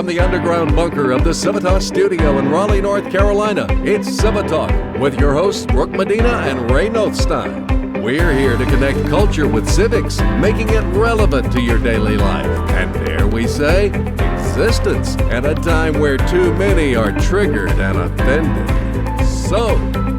from the underground bunker of the Civitas studio in Raleigh, North Carolina, it's Civitalk with your hosts Brooke Medina and Ray Nothstein. We're here to connect culture with civics, making it relevant to your daily life. And dare we say, existence at a time where too many are triggered and offended. So,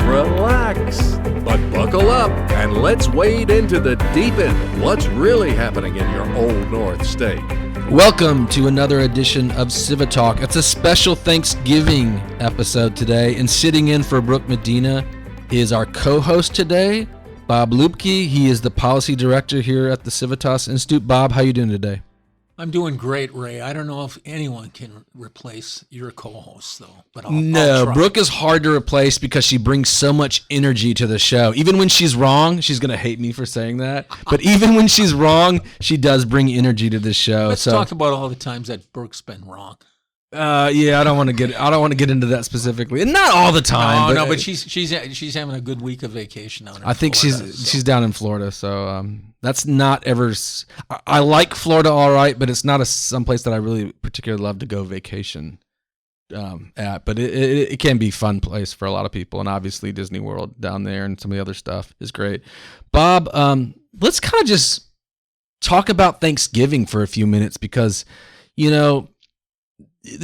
relax, but buckle up and let's wade into the deep end. What's really happening in your old North State? Welcome to another edition of Civitalk. It's a special Thanksgiving episode today, and sitting in for Brooke Medina is our co-host today, Bob Lupke. He is the policy director here at the Civitas Institute. Bob, how you doing today? I'm doing great, Ray. I don't know if anyone can replace your co-host, though. But I'll try. Brooke is hard to replace because she brings so much energy to the show. Even when she's wrong, she's going to hate me for saying that. But even when she's wrong, she does bring energy to the show. Let's talk about all the times that Brooke's been wrong. Yeah, I don't want to get into that specifically, and not all the time. But she's having a good week of vacation down in I think Florida, she's down in Florida, so that's not ever. I like Florida, all right, but it's not someplace that I really particularly love to go vacation at. But it can be a fun place for a lot of people, and obviously Disney World down there and some of the other stuff is great. Bob, let's kind of just talk about Thanksgiving for a few minutes because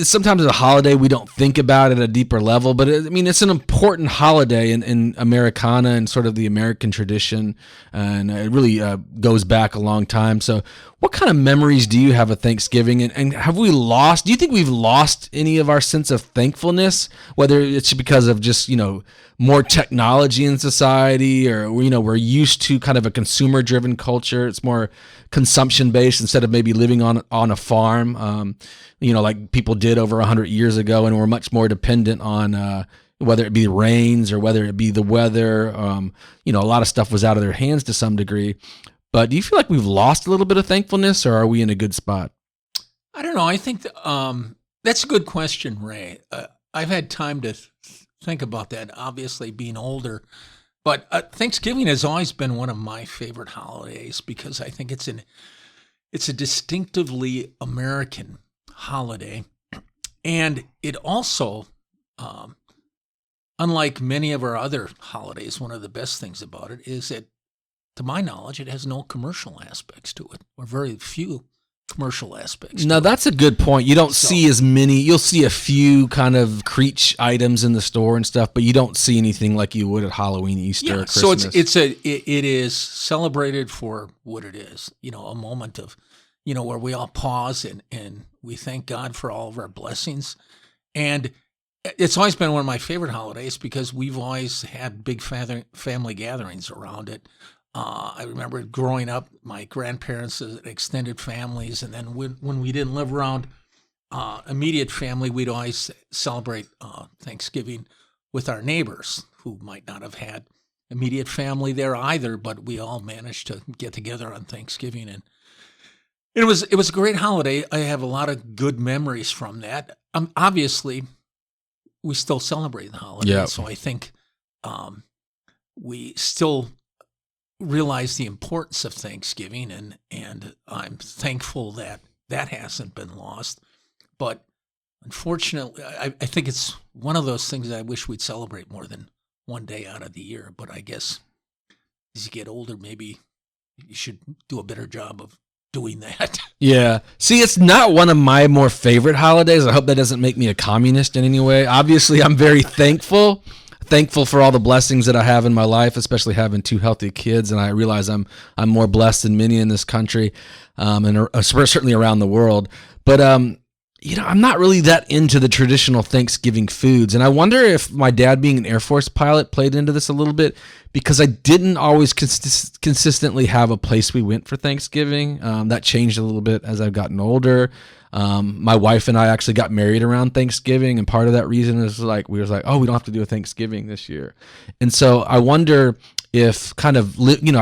sometimes a holiday we don't think about at a deeper level, but it's an important holiday in Americana and sort of the American tradition, and it really goes back a long time. So what kind of memories do you have of Thanksgiving, and have we lost, do you think we've lost any of our sense of thankfulness, whether it's because of just, more technology in society, or, we're used to kind of a consumer-driven culture. It's more consumption-based instead of maybe living on a farm, like people did over 100 years ago, and we're much more dependent on whether it be the rains or whether it be the weather. A lot of stuff was out of their hands to some degree. But do you feel like we've lost a little bit of thankfulness, or are we in a good spot? I don't know. I think that's a good question, Ray. I've had time to think about that, obviously being older. But Thanksgiving has always been one of my favorite holidays because I think it's a distinctively American holiday. And it also, unlike many of our other holidays, one of the best things about it is that, to my knowledge, it has no commercial aspects to it, or very few commercial aspects. No, that's a good point. You don't see as many. You'll see a few kind of creech items in the store and stuff, but you don't see anything like you would at Halloween, Easter, or Christmas. So it is celebrated for what it is. A moment of, where we all pause and we thank God for all of our blessings. And it's always been one of my favorite holidays because we've always had big family gatherings around it. I remember growing up, my grandparents' extended families, and then when we didn't live around immediate family, we'd always celebrate Thanksgiving with our neighbors who might not have had immediate family there either, but we all managed to get together on Thanksgiving, and it was a great holiday. I have a lot of good memories from that. Obviously, we still celebrate the holiday, so I think we still realize the importance of Thanksgiving, and I'm thankful that hasn't been lost. But unfortunately, I think it's one of those things that I wish we'd celebrate more than one day out of the year. But I guess as you get older, maybe you should do a better job of doing that. Yeah. See, it's not one of my more favorite holidays. I hope that doesn't make me a communist in any way. Obviously, I'm very thankful for all the blessings that I have in my life, especially having two healthy kids. And I realize I'm more blessed than many in this country, and certainly around the world. But, I'm not really that into the traditional Thanksgiving foods. And I wonder if my dad being an Air Force pilot played into this a little bit, because I didn't always consistently have a place we went for Thanksgiving. That changed a little bit as I've gotten older. My wife and I actually got married around Thanksgiving, and part of that reason is we don't have to do a Thanksgiving this year. And so I wonder if I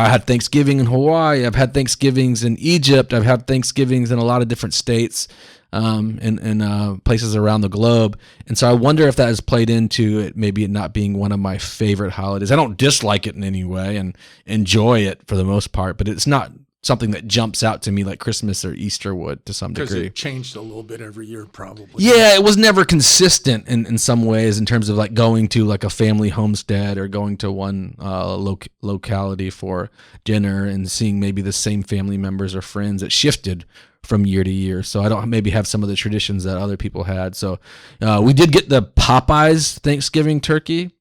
had Thanksgiving in Hawaii, I've had Thanksgivings in Egypt, I've had Thanksgivings in a lot of different states, in places around the globe. And so I wonder if that has played into it, maybe it not being one of my favorite holidays. I don't dislike it in any way and enjoy it for the most part, but it's not something that jumps out to me like Christmas or Easter would to some Because degree. it changed a little bit every year, probably. Yeah, it was never consistent in some ways in terms of like going to like a family homestead or going to one locality for dinner and seeing maybe the same family members or friends. It shifted from year to year. So I don't maybe have some of the traditions that other people had. So we did get the Popeyes Thanksgiving turkey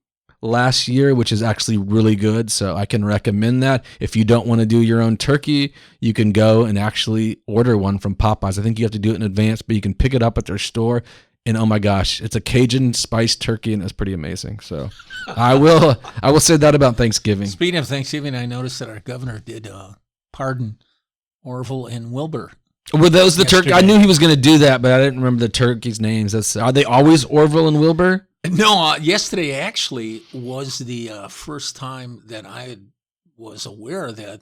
last year, which is actually really good. So I can recommend that. If you don't want to do your own turkey, you can go and actually order one from Popeyes. I think you have to do it in advance, but you can pick it up at their store. And oh my gosh, it's a Cajun spiced turkey, and it's pretty amazing. So I will say that about Thanksgiving. Speaking of Thanksgiving, I noticed that our governor did pardon Orville and Wilbur. Were those the turkey? I Yesterday. knew he was going to do that, but I didn't remember the turkeys' names. Are they always Orville and Wilbur? No, yesterday actually was the first time that I was aware that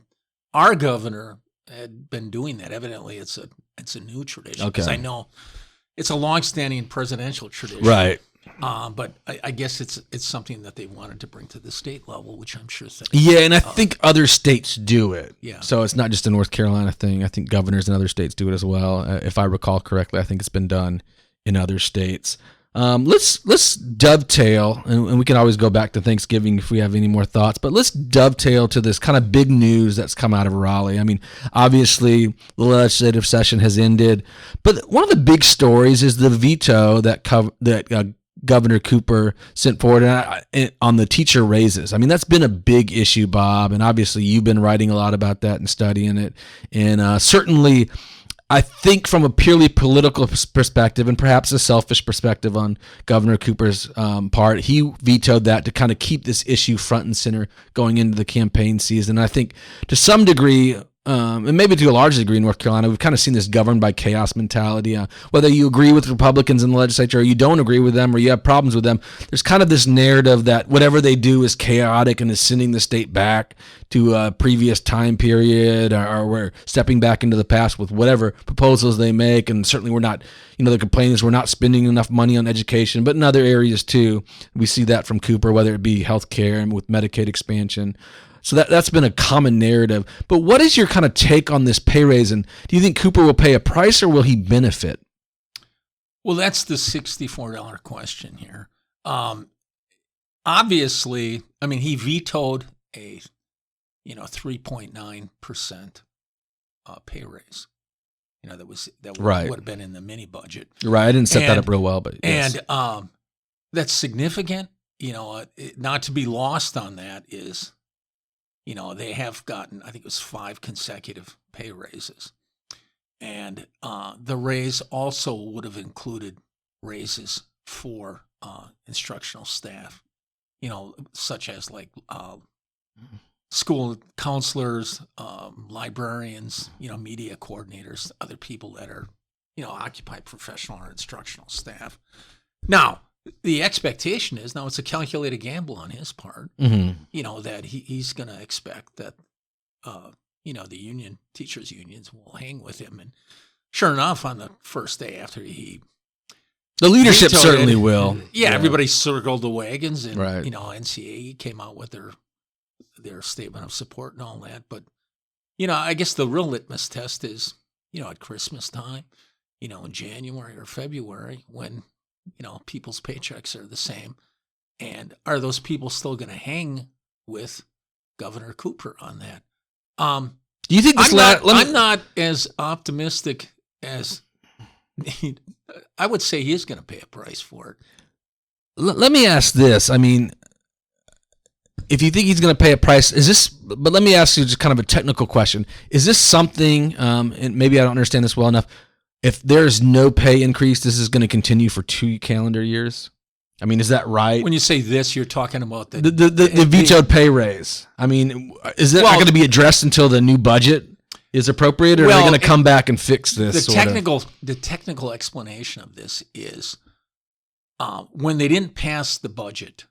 our governor had been doing that. Evidently, it's a new tradition. Because Okay. I know it's a longstanding presidential tradition. Right. But I guess it's something that they wanted to bring to the state level, which I'm sure. Yeah, and I think other states do it. Yeah. So it's not just a North Carolina thing. I think governors in other states do it as well. If I recall correctly, I think it's been done in other states. Let's dovetail, and we can always go back to Thanksgiving if we have any more thoughts, but let's dovetail to this kind of big news that's come out of Raleigh. I mean, obviously, the legislative session has ended, but one of the big stories is the veto that Governor Cooper sent forward on the teacher raises. I mean, that's been a big issue, Bob, and obviously you've been writing a lot about that and studying it, and certainly I think from a purely political perspective and perhaps a selfish perspective on Governor Cooper's part, he vetoed that to kind of keep this issue front and center going into the campaign season. I think to some degree, and maybe to a large degree in North Carolina, we've kind of seen this governed by chaos mentality. Whether you agree with Republicans in the legislature or you don't agree with them or you have problems with them, there's kind of this narrative that whatever they do is chaotic and is sending the state back to a previous time period, or we're stepping back into the past with whatever proposals they make. And certainly we're not, the complaint is we're not spending enough money on education, but in other areas too. We see that from Cooper, whether it be healthcare and with Medicaid expansion. So that's been a common narrative. But what is your kind of take on this pay raise? And do you think Cooper will pay a price or will he benefit? Well, that's the $64 question here. Obviously, I mean, he vetoed a 3.9% pay raise. That Right. would have been in the mini budget. Right. I didn't set that up real well, but yes. And that's significant. Not to be lost on that is, they have gotten, I think it was 5 consecutive pay raises. And the raise also would have included raises for instructional staff, such as like school counselors, librarians, media coordinators, other people that are, occupy professional or instructional staff. Now, the expectation is, now it's a calculated gamble on his part, that he's going to expect that, the teachers unions will hang with him. And sure enough, on the first day after the leadership vetoed certainly it, will. Yeah, everybody circled the wagons, and, Right. NCAE came out with their statement of support and all that. But, I guess the real litmus test is, at Christmas time, in January or February, when, people's paychecks are the same. And are those people still going to hang with Governor Cooper on that? Do you think this I'm not as optimistic as I would say he's going to pay a price for it. Let me ask this. I mean, if you think he's going to pay a price, but let me ask you just kind of a technical question. Is this something, and maybe I don't understand this well enough, if there's no pay increase, this is going to continue for 2 calendar years? I mean, is that right? When you say this, you're talking about the vetoed pay raise. I mean, is that not going to be addressed until the new budget is appropriate, or are they going to come back and fix this? The technical explanation of this is when they didn't pass the budget,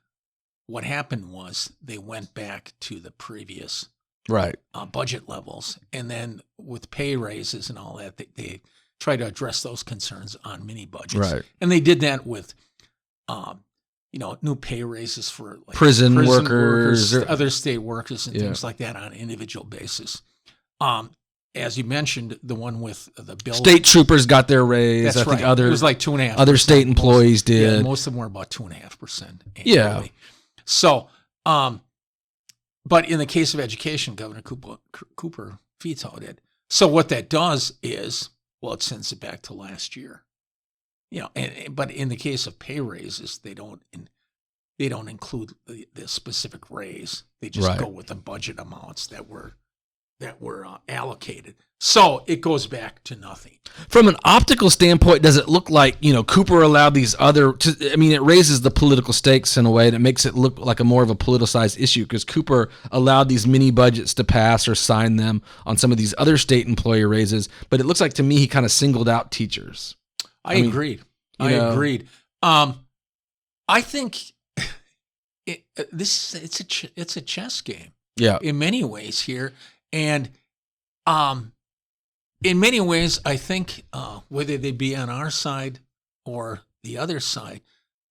what happened was they went back to the previous budget levels, and then with pay raises and all that, they try to address those concerns on mini budgets, and they did that with new pay raises for like prison workers, other state workers, and things like that on an individual basis. as you mentioned, the one with the bill. State troopers got their raise. That's I think right. It was like 2.5%. other state employees did. Yeah, most of them were about 2.5%. Yeah. annually. So, but in the case of education, Governor Cooper vetoed it. So what that does is, well, it sends it back to last year. But in the case of pay raises, they don't include the specific raise. They just go with the budget amounts that were allocated. So it goes back to nothing. From an optical standpoint, does it look like, Cooper allowed these it raises the political stakes in a way that makes it look like a more of a politicized issue, because Cooper allowed these mini budgets to pass or sign them on some of these other state employee raises. But it looks like to me he kind of singled out teachers. I agreed. Agreed. I think it's a chess game. Yeah. In many ways here. And in many ways, I think whether they be on our side or the other side,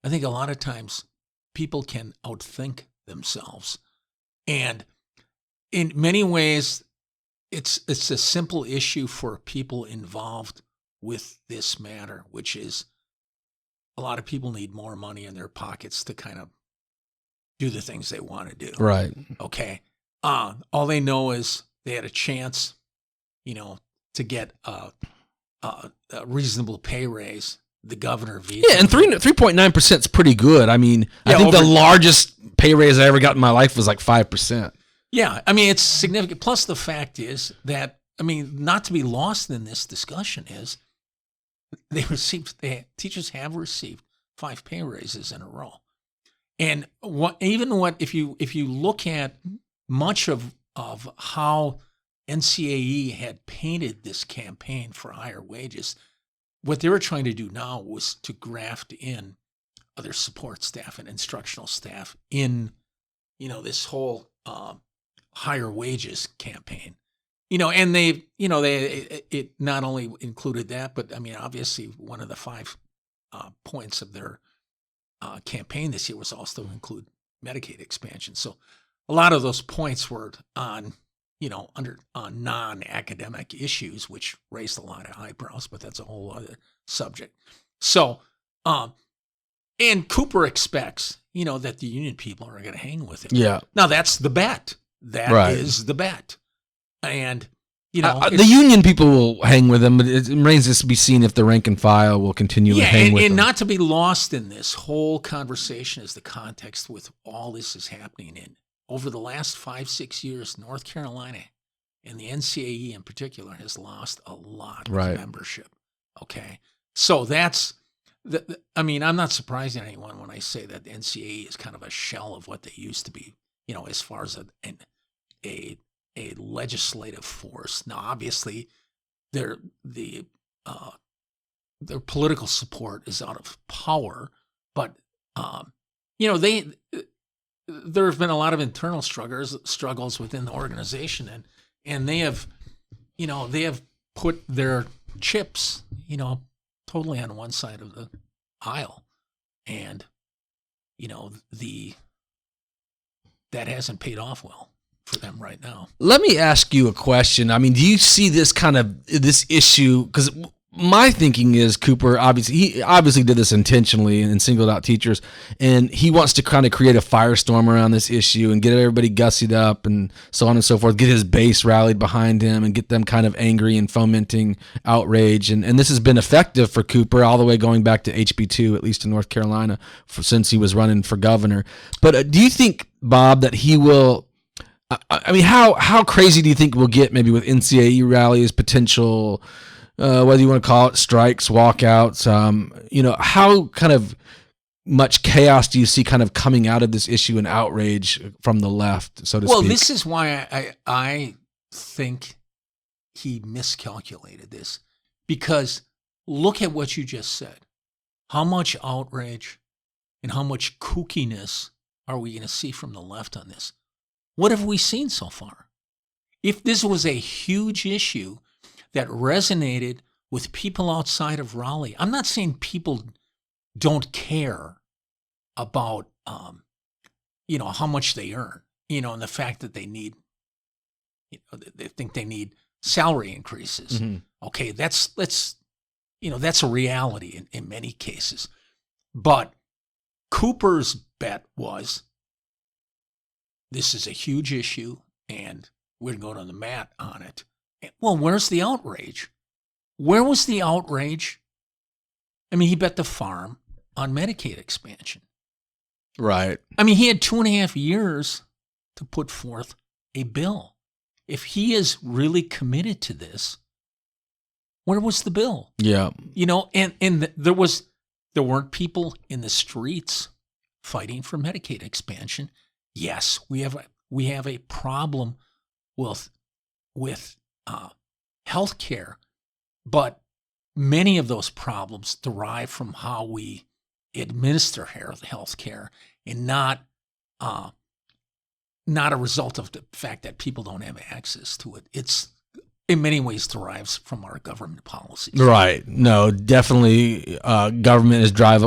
I think a lot of times people can outthink themselves. And in many ways, it's a simple issue for people involved with this matter, which is a lot of people need more money in their pockets to kind of do the things they want to do. Right. Okay. All they know is they had a chance, to get a reasonable pay raise. The governor vetoed. Yeah, and 3.9% is pretty good. I mean, I think the largest pay raise I ever got in my life was like 5%. Yeah, I mean, it's significant. Plus, the fact is that, not to be lost in this discussion is teachers have received 5 pay raises in a row. And if you look at much of how NCAE had painted this campaign for higher wages, what they were trying to do now was to graft in other support staff and instructional staff in, this whole higher wages campaign. And it not only included that, but obviously one of the 5 points of their campaign this year was also to include Medicaid expansion. So a lot of those points were on non-academic issues, which raised a lot of eyebrows, but that's a whole other subject. So, and Cooper expects, that the union people are going to hang with him. Yeah. Now that's the bet. That is the bet. And, the union people will hang with him, but it remains to be seen if the rank and file will continue to hang with him. And not to be lost in this whole conversation is the context with all this is happening in. Over the last 5-6 years, North Carolina and the NCAE in particular has lost a lot of membership. Okay. So that's, I'm not surprising anyone when I say that the NCAE is kind of a shell of what they used to be, as far as a legislative force. Now, obviously, their political support is out of power, but, there have been a lot of internal struggles within the organization, and they have put their chips, totally on one side of the aisle, and that hasn't paid off well for them right now. Let me ask you a question. Do you see this issue? Because my thinking is Cooper obviously did this intentionally and singled out teachers, and he wants to kind of create a firestorm around this issue and get everybody gussied up and so on and so forth, get his base rallied behind him and get them kind of angry and fomenting outrage. And this has been effective for Cooper all the way going back to HB2, at least in North Carolina, since he was running for governor. But do you think, Bob, that he will... how crazy do you think we'll get maybe with NCAE rallies, potential... whether you want to call it strikes, walkouts, how kind of much chaos do you see kind of coming out of this issue and outrage from the left, so to speak? Well, this is why I think he miscalculated this, because look at what you just said. How much outrage and how much kookiness are we going to see from the left on this? What have we seen so far? If this was a huge issue that resonated with people outside of Raleigh, I'm not saying people don't care about, how much they earn, and the fact that they need, they think they need salary increases. Mhm. Okay, that's a reality in many cases. But Cooper's bet was, this is a huge issue, and we're going to go to the mat on it. Well, where's the outrage? Where was the outrage? I mean, he bet the farm on Medicaid expansion. Right. I mean, he had 2.5 years to put forth a bill. If he is really committed to this, where was the bill? Yeah. And there weren't people in the streets fighting for Medicaid expansion. Yes, we have a problem with health care, but many of those problems derive from how we administer health care, and not a result of the fact that people don't have access to it. It's in many ways derives from our government policies. Right. No, definitely government drives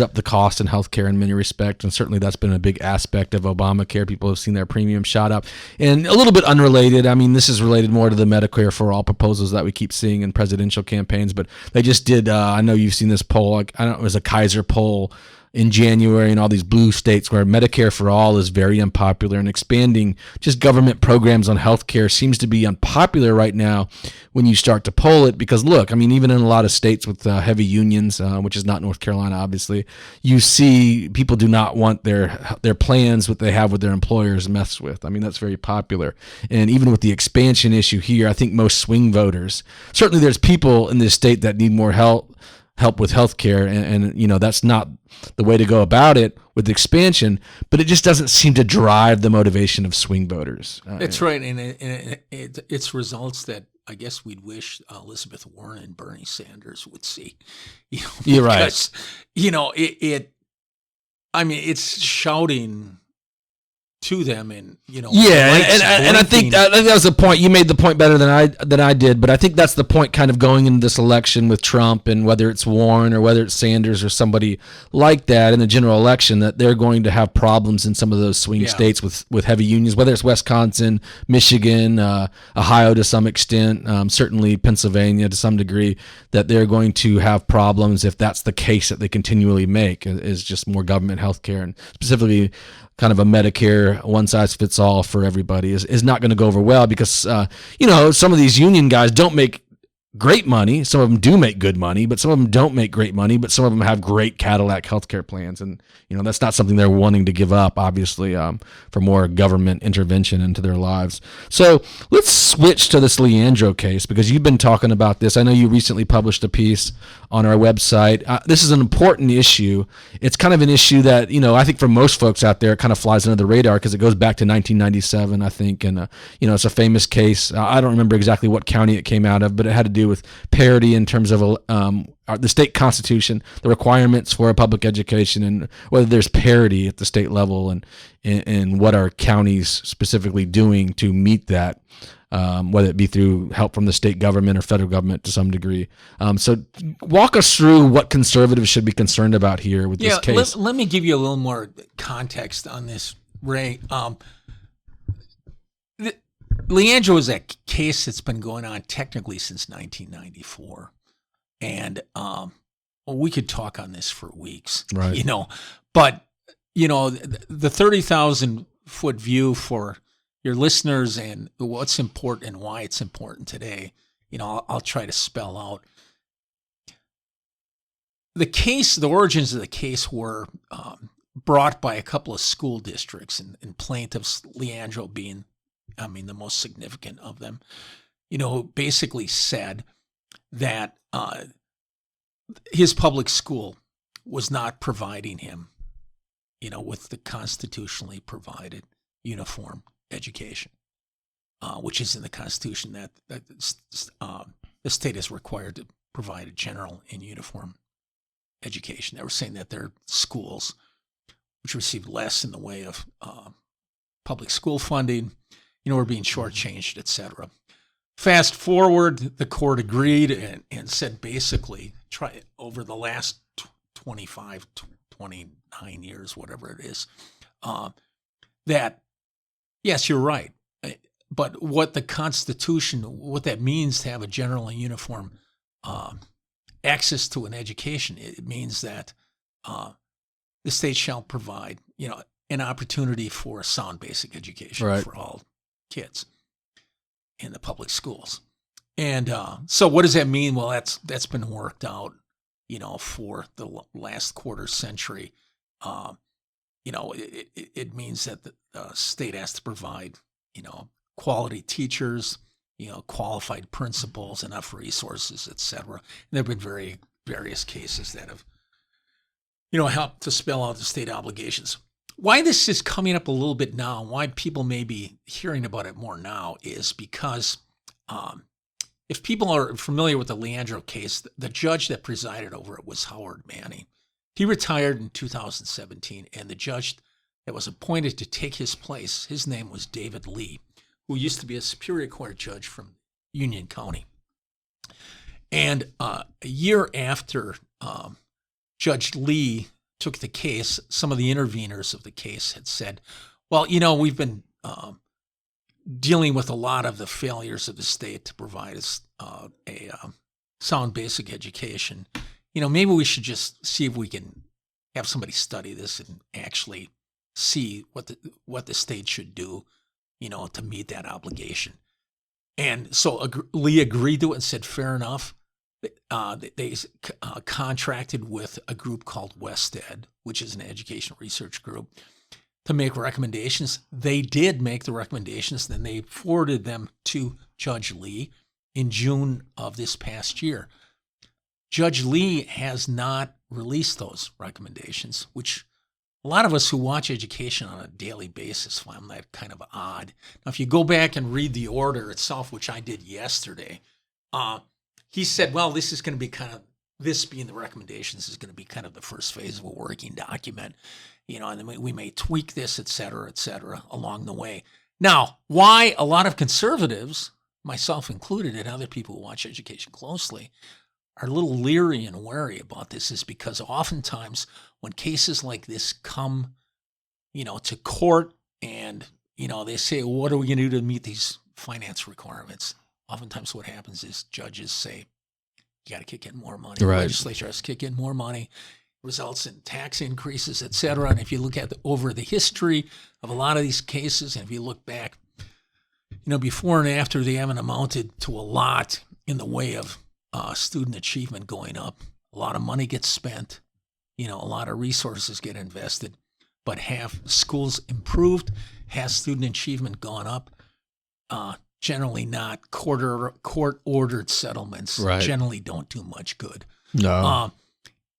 up the cost in healthcare in many respects, and certainly that's been a big aspect of Obamacare. People have seen their premium shot up. And a little bit unrelated, I mean, this is related more to the Medicare for All proposals that we keep seeing in presidential campaigns, but they just did, I know you've seen this poll, I don't know, it was a Kaiser poll in January in all these blue states where Medicare for All is very unpopular, and expanding just government programs on healthcare seems to be unpopular right now when you start to poll it. Because look, I mean, even in a lot of states with heavy unions, which is not North Carolina, obviously, you see people do not want their plans, what they have with their employers, messed with. I mean, that's very popular. And even with the expansion issue here, I think most swing voters, certainly there's people in this state that need more help with healthcare, and that's not the way to go about it with expansion, but it just doesn't seem to drive the motivation of swing voters. That's right, and it's results that I guess we'd wish Elizabeth Warren and Bernie Sanders would see. You're right. It's shouting to them, and and I think that was the point. You made the point better than I did, but I think that's the point kind of going into this election with Trump, and whether it's Warren or whether it's Sanders or somebody like that in the general election, that they're going to have problems in some of those swing states with heavy unions, whether it's Wisconsin, Michigan, Ohio to some extent, certainly Pennsylvania to some degree, that they're going to have problems if that's the case that they continually make, is just more government health care, and specifically kind of a Medicare one-size-fits-all for everybody is not going to go over well, because some of these union guys don't make great money. Some of them do make good money, but some of them don't make great money, but some of them have great Cadillac healthcare plans. And, that's not something they're wanting to give up, obviously, for more government intervention into their lives. So let's switch to this Leandro case, because you've been talking about this. I know you recently published a piece on our website. This is an important issue. It's kind of an issue that, I think for most folks out there, it kind of flies under the radar because it goes back to 1997, I think. And, it's a famous case. I don't remember exactly what county it came out of, but it had to do with parity in terms of the state constitution, the requirements for a public education, and whether there's parity at the state level, and what are counties specifically doing to meet that, whether it be through help from the state government or federal government to some degree. So walk us through what conservatives should be concerned about here with this case. Let me give you a little more context on this, Ray. Leandro is a case that's been going on technically since 1994. And we could talk on this for weeks, right? But the 30,000-foot view for your listeners and what's important and why it's important today, I'll try to spell out. The origins of the case were brought by a couple of school districts, and plaintiffs, Leandro being, the most significant of them, who basically said that his public school was not providing him, with the constitutionally provided uniform education, which is in the Constitution, that the state is required to provide a general and uniform education. They were saying that their schools, which received less in the way of public school funding, were being shortchanged, et cetera. Fast forward, the court agreed and said basically, over the last 25, 29 years, whatever it is, that, yes, you're right. but what the Constitution, what that means to have a general and uniform access to an education, it means that the state shall provide, an opportunity for a sound basic education Right. for all kids in the public schools. And so what does that mean? Well, that's been worked out, for the last quarter century. It means that the state has to provide, quality teachers, qualified principals, enough resources, et cetera. And there have been various cases that have, helped to spell out the state obligations. Why this is coming up a little bit now, why people may be hearing about it more now, is because if people are familiar with the Leandro case, the judge that presided over it was Howard Manning. He retired in 2017, and the judge that was appointed to take his place, his name was David Lee, who used to be a Superior Court judge from Union County. And a year after Judge Lee took the case, some of the interveners of the case had said, well, we've been dealing with a lot of the failures of the state to provide us a sound basic education. Maybe we should just see if we can have somebody study this and actually see what the state should do, to meet that obligation. And so Lee agreed to it and said, fair enough. They contracted with a group called WestEd, which is an education research group, to make recommendations. They did make the recommendations, then they forwarded them to Judge Lee in June of this past year. Judge Lee has not released those recommendations, which a lot of us who watch education on a daily basis find that kind of odd. Now, if you go back and read the order itself, which I did yesterday, he said, well, this is going to be this being the recommendations is going to be kind of the first phase of a working document, and then we may tweak this, et cetera, along the way. Now, why a lot of conservatives, myself included, and other people who watch education closely, are a little leery and wary about this is because oftentimes when cases like this come, to court and, they say, well, what are we going to do to meet these finance requirements? Oftentimes what happens is judges say, you got to kick in more money. Right. The legislature has to kick in more money, results in tax increases, et cetera. And if you look at over the history of a lot of these cases, and if you look back, before and after, they haven't amounted to a lot in the way of student achievement going up. A lot of money gets spent, a lot of resources get invested, but have schools improved? Has student achievement gone up? Generally not. Court-ordered settlements generally don't do much good. No.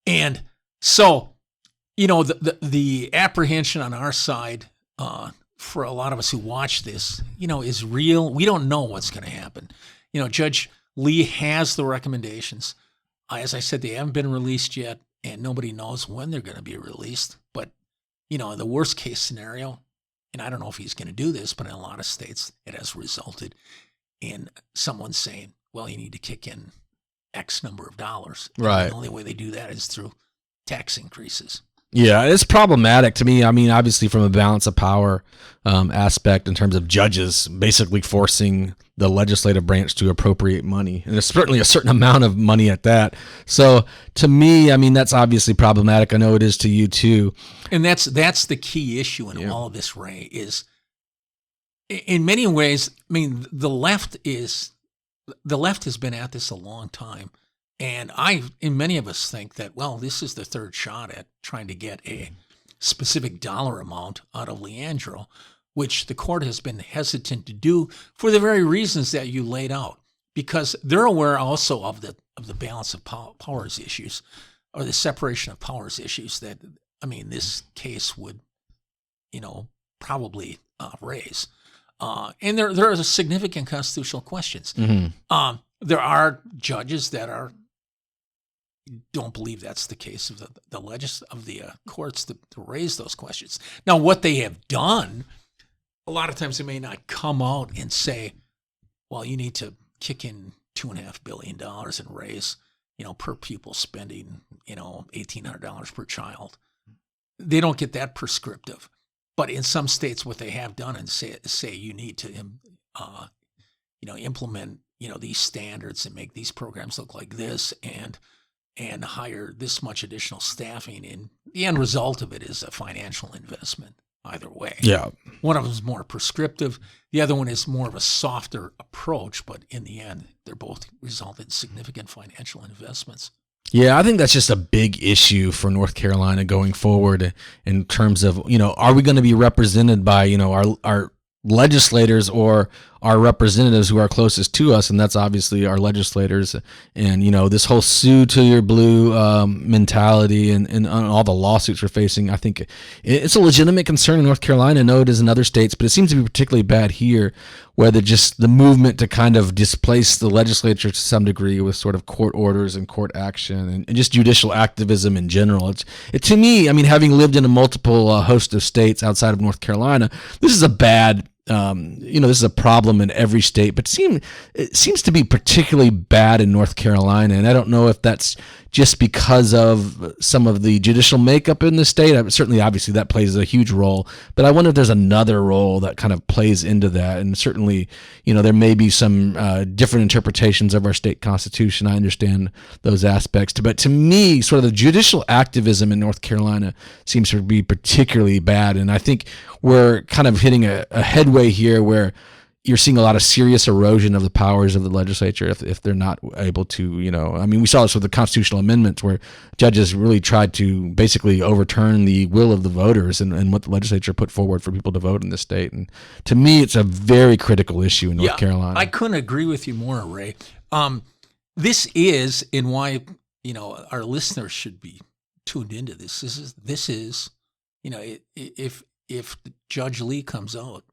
And so, the apprehension on our side for a lot of us who watch this, is real. We don't know what's going to happen. Judge Lee has the recommendations. As I said, they haven't been released yet, and nobody knows when they're going to be released. But, in the worst case scenario, and I don't know if he's going to do this, but in a lot of states, it has resulted in someone saying, well, you need to kick in X number of dollars. Right. And the only way they do that is through tax increases. Yeah, it's problematic to me. I mean, obviously from a balance of power aspect in terms of judges basically forcing the legislative branch to appropriate money. And there's certainly a certain amount of money at that. So to me, I mean, that's obviously problematic. I know it is to you too. And that's the key issue in all of this, Ray, is in many ways, I mean, the left has been at this a long time. And many of us think that, well, this is the third shot at trying to get a specific dollar amount out of Leandro, which the court has been hesitant to do for the very reasons that you laid out, because they're aware also of the balance of powers issues, or the separation of powers issues that, I mean, this case would, probably raise. And there are significant constitutional questions. Mm-hmm. There are judges that don't believe that's the case of the courts to raise those questions. Now, what they have done, a lot of times they may not come out and say, well, you need to kick in $2.5 billion and raise, per pupil spending, $1,800 per child. They don't get that prescriptive. But in some states, what they have done and say you need to implement, these standards and make these programs look like this and hire this much additional staffing. And the end result of it is a financial investment either way. Yeah. One of them is more prescriptive. The other one is more of a softer approach, but in the end, they're both result in significant financial investments. Yeah, I think that's just a big issue for North Carolina going forward in terms of, are we going to be represented by, our legislators or our representatives who are closest to us, and that's obviously our legislators. And this whole sue till you're blue mentality and all the lawsuits we're facing, I think it's a legitimate concern in North Carolina. I know it is in other states, but it seems to be particularly bad here, where the movement to kind of displace the legislature to some degree with sort of court orders and court action and just judicial activism in general. It to me, I mean, having lived in a multiple host of states outside of North Carolina, this is a bad this is a problem in every state, but it seems to be particularly bad in North Carolina. And I don't know if that's just because of some of the judicial makeup in the state. Certainly, obviously, that plays a huge role. But I wonder if there's another role that kind of plays into that. And certainly, there may be some different interpretations of our state constitution. I understand those aspects. But to me, sort of the judicial activism in North Carolina seems to be particularly bad. And I think we're kind of hitting a headway here where you're seeing a lot of serious erosion of the powers of the legislature if they're not able to, we saw this with the constitutional amendments where judges really tried to basically overturn the will of the voters and what the legislature put forward for people to vote in the state. And to me, it's a very critical issue in North Carolina. I couldn't agree with you more, Ray. This is, and why, our listeners should be tuned into this. This is, if Judge Lee comes out,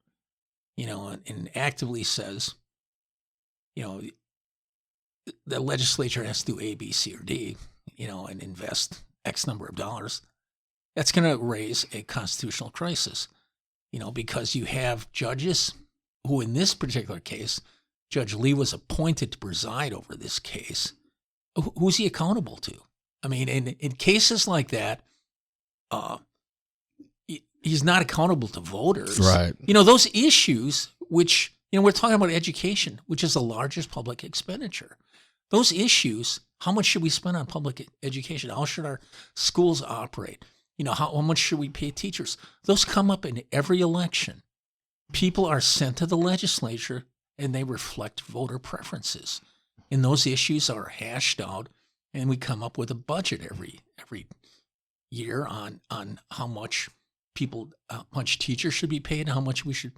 and actively says, the legislature has to do A, B, C, or D, and invest X number of dollars, that's going to raise a constitutional crisis, because you have judges who, in this particular case, Judge Lee was appointed to preside over this case. Who's he accountable to? I mean, in cases like that, he's not accountable to voters. Right. Those issues, which, we're talking about education, which is the largest public expenditure. Those issues, how much should we spend on public education? How should our schools operate? How much should we pay teachers? Those come up in every election. People are sent to the legislature and they reflect voter preferences. And those issues are hashed out and we come up with a budget every year on how much how much teachers should be paid, how much we should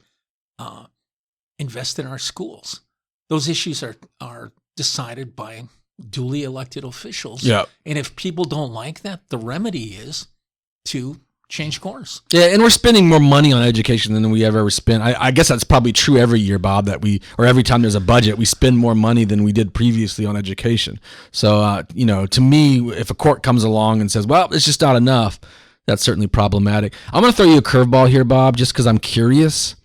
invest in our schools. Those issues are decided by duly elected officials. Yeah. And if people don't like that, the remedy is to change course. Yeah, and we're spending more money on education than we ever spent. I guess that's probably true every year, Bob, or every time there's a budget, we spend more money than we did previously on education. So, to me, if a court comes along and says, well, it's just not enough, that's certainly problematic. I'm going to throw you a curveball here, Bob, just because I'm curious,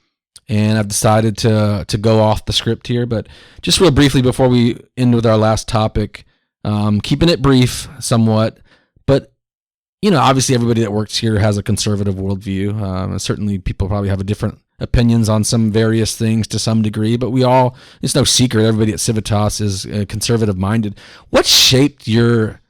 and I've decided to go off the script here. But just real briefly before we end with our last topic, keeping it brief somewhat, but obviously everybody that works here has a conservative worldview. Certainly people probably have a different opinions on some various things to some degree, but it's no secret, everybody at Civitas is conservative minded. What shaped your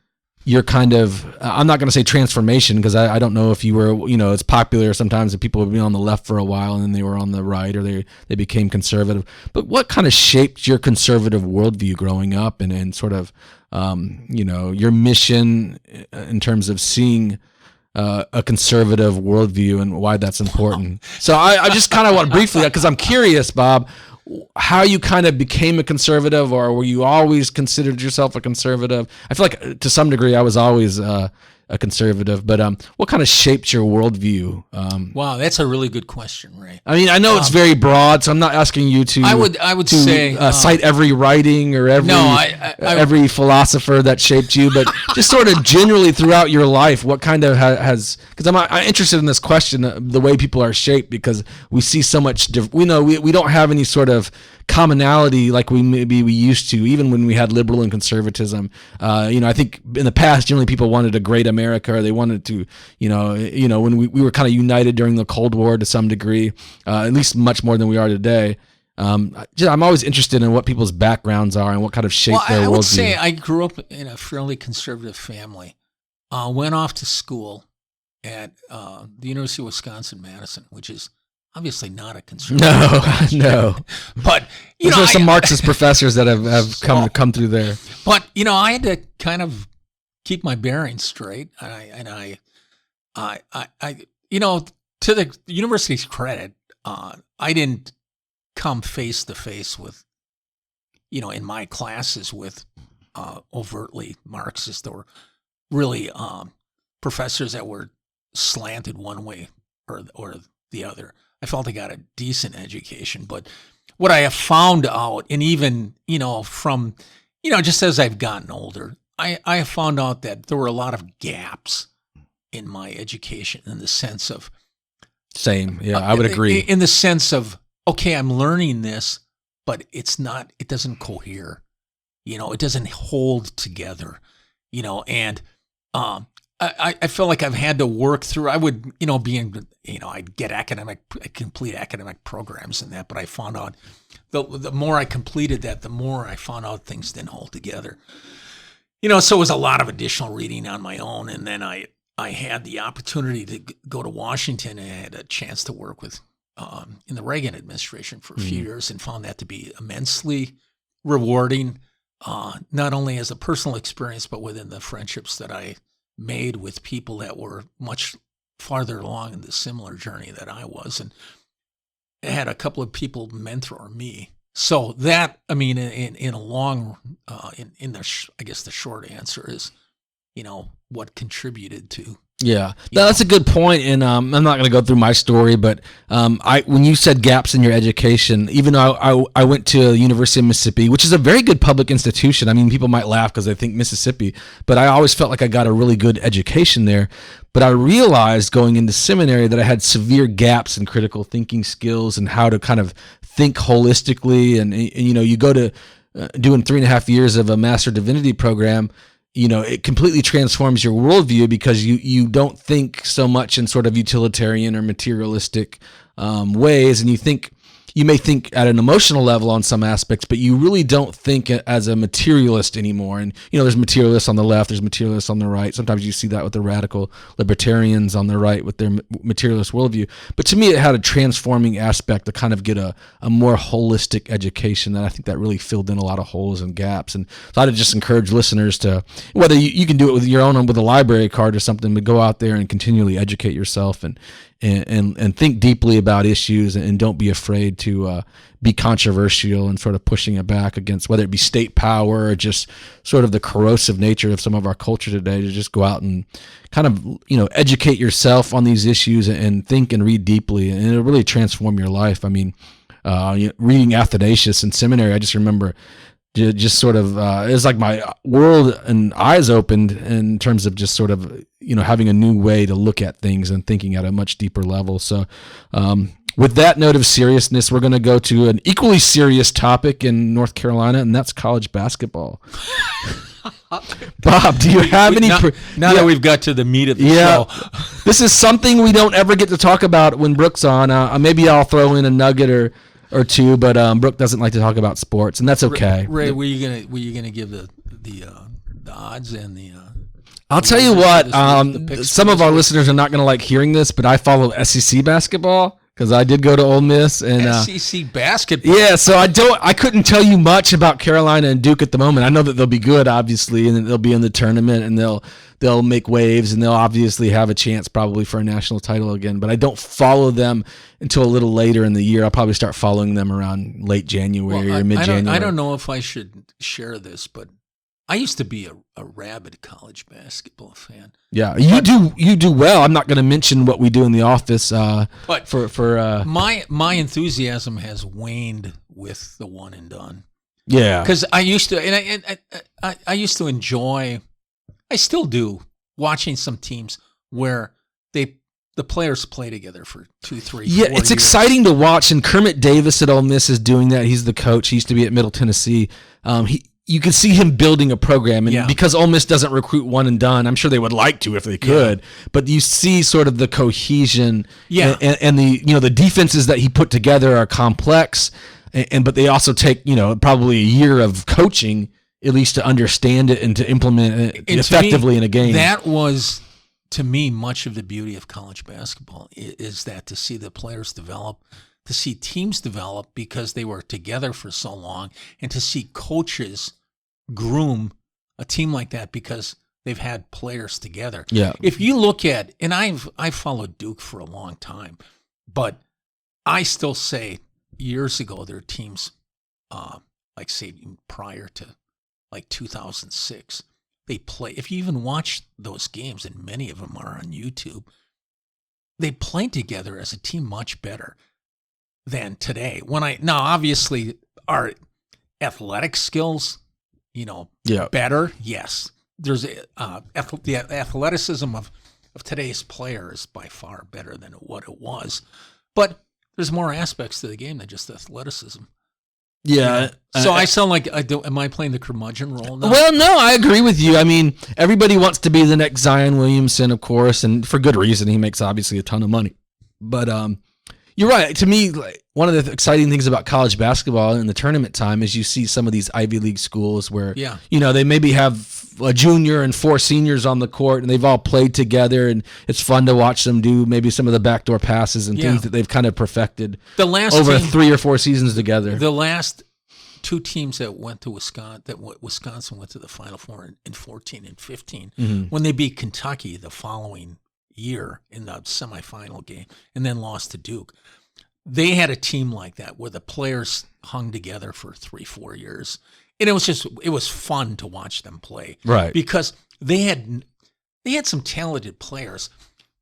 kind of, I'm not going to say transformation, because I don't know if you were, it's popular sometimes that people would be on the left for a while and then they were on the right, or they became conservative. But what kind of shaped your conservative worldview growing up and sort of, your mission in terms of seeing a conservative worldview and why that's important? So I just kind of want briefly, because I'm curious, Bob, how you kind of became a conservative, or were you always considered yourself a conservative? I feel like to some degree I was always a conservative, but what kind of shaped your worldview? Wow, that's a really good question, Ray. I mean, I know it's very broad, so I'm not asking you to. I would say cite every writing or every philosopher that shaped you, but just sort of generally throughout your life, what kind of has? Because I'm interested in this question, the way people are shaped, because we see so much. We don't have any sort of commonality like we used to, even when we had liberal and conservatism. I think in the past, generally people wanted a great America, or they wanted to, when we were kind of united during the Cold War to some degree, at least much more than we are today. I'm always interested in what people's backgrounds are and what kind of shape their worldview. I would say I grew up in a fairly conservative family. Went off to school at the University of Wisconsin-Madison, which is obviously not a conservative. No. But there are some Marxist professors that have come through there. But I had to kind of keep my bearings straight, and I to the university's credit, I didn't come face to face with, in my classes with overtly Marxist or really professors that were slanted one way or the other. I felt I got a decent education, but what I have found out, and even from just as I've gotten older, I have found out that there were a lot of gaps in my education in the sense of same. Yeah, I would agree. In the sense of, okay, I'm learning this, but it doesn't cohere. It doesn't hold together, and I feel like I've had to work through, I would, I'd get complete academic programs and that, but I found out the more I completed that, the more I found out things didn't hold together. So it was a lot of additional reading on my own. And then I had the opportunity to go to Washington, and I had a chance to work with, in the Reagan administration for a few years, and found that to be immensely rewarding, not only as a personal experience, but within the friendships that I made with people that were much farther along in the similar journey that I was. And I had a couple of people mentor me. So that, I mean, in a long, I guess the short answer is, what contributed to. Yeah, that's a good point. And I'm not going to go through my story, but when you said gaps in your education, even though I went to University of Mississippi, which is a very good public institution. I mean, people might laugh because they think Mississippi, but I always felt like I got a really good education there. But I realized going into seminary that I had severe gaps in critical thinking skills and how to kind of think holistically. And you go to doing 3.5 years of a Master Divinity program, it completely transforms your worldview because you don't think so much in sort of utilitarian or materialistic ways, and you may think at an emotional level on some aspects, but you really don't think as a materialist anymore. And, there's materialists on the left, there's materialists on the right. Sometimes you see that with the radical libertarians on the right with their materialist worldview. But to me, it had a transforming aspect to kind of get a more holistic education that I think that really filled in a lot of holes and gaps. And so I'd just encourage listeners to, whether you can do it with your own, with a library card or something, but go out there and continually educate yourself and think deeply about issues, and don't be afraid to be controversial and sort of pushing it back against whether it be state power or just sort of the corrosive nature of some of our culture today, to just go out and kind of, educate yourself on these issues and think and read deeply, and it'll really transform your life. I mean, reading Athanasius in seminary, I just remember just sort of, it was like my world and eyes opened in terms of just sort of, having a new way to look at things and thinking at a much deeper level. So, with that note of seriousness, we're going to go to an equally serious topic in North Carolina, and that's college basketball. Bob, do you have any? Now that we've got to the meat of the show. This is something we don't ever get to talk about when Brooke's on. Maybe I'll throw in a nugget or two, but Brooke doesn't like to talk about sports, and that's okay. Ray, were you gonna give the odds and the? I'll tell you what. Some of our listeners are not going to like hearing this, but I follow SEC basketball because I did go to Ole Miss and SEC basketball. Yeah, so I couldn't tell you much about Carolina and Duke at the moment. I know that they'll be good, obviously, and they'll be in the tournament, and they'll make waves, and they'll obviously have a chance probably for a national title again. But I don't follow them until a little later in the year. I'll probably start following them around late January or mid-January. I don't know if I should share this, but I used to be a rabid college basketball fan. Yeah, you do well. I'm not going to mention what we do in the office, but for my enthusiasm has waned with the one and done. Yeah, because I used to, and I used to enjoy. I still do watching some teams where the players play together for 2, 3, 4 it's years. Exciting to watch. And Kermit Davis at Ole Miss is doing that. He's the coach. He used to be at Middle Tennessee. You can see him building a program, and because Ole Miss doesn't recruit one and done, I'm sure they would like to if they could. But you see sort of the cohesion, and the the defenses that he put together are complex. but they also take, probably a year of coaching at least to understand it and to implement it effectively in a game. That was, to me, much of the beauty of college basketball is that to see the players develop, to see teams develop because they were together for so long, and to see coaches groom a team like that because they've had players together. Yeah. If you look at, and I've followed Duke for a long time, but I still say years ago their teams, like say prior to like 2006, they play. If you even watch those games, and many of them are on YouTube, they played together as a team much better than today. Now obviously our athletic skills, better. Yes, there's the athleticism of today's player is by far better than what it was, but there's more aspects to the game than just athleticism. Yeah. So I sound like am I playing the curmudgeon role now? Well, no, I agree with you. I mean, everybody wants to be the next Zion Williamson, of course, and for good reason. He makes obviously a ton of money. But you're right. To me, like, one of the exciting things about college basketball in the tournament time is you see some of these Ivy League schools where, they maybe have a junior and 4 seniors on the court, and they've all played together, and it's fun to watch them do maybe some of the backdoor passes and things that they've kind of perfected over 3 or 4 seasons together. The last 2 teams that went to Wisconsin went to the Final Four in 14 and 15 when they beat Kentucky the following year in the semifinal game and then lost to Duke. They had a team like that where the players hung together for 3-4 years. And it was fun to watch them play. Right. Because they had some talented players,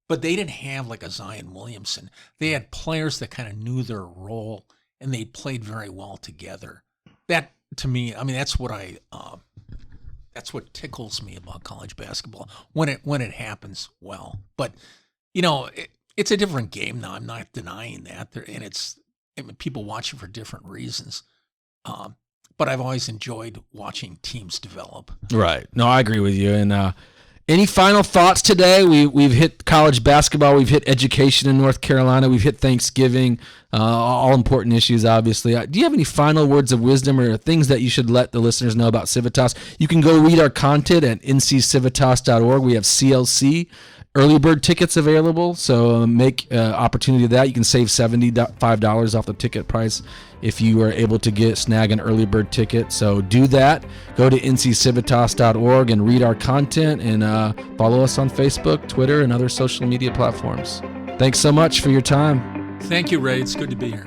but they didn't have like a Zion Williamson. They had players that kind of knew their role and they played very well together. That, to me, I mean, that's what tickles me about college basketball when it happens well. But it's a different game now. I'm not denying that, and people watch it for different reasons. But I've always enjoyed watching teams develop. Right. No, I agree with you. And any final thoughts today? We've hit college basketball. We've hit education in North Carolina. We've hit Thanksgiving. All important issues, obviously. Do you have any final words of wisdom or things that you should let the listeners know about Civitas? You can go read our content at nccivitas.org. We have CLC early bird tickets available, so make opportunity of that. You can save $75 off the ticket price if you are able to snag an early bird ticket. So do that. Go to nccivitas.org and read our content, and follow us on Facebook, Twitter, and other social media platforms. Thanks so much for your time. Thank you, Ray. It's good to be here.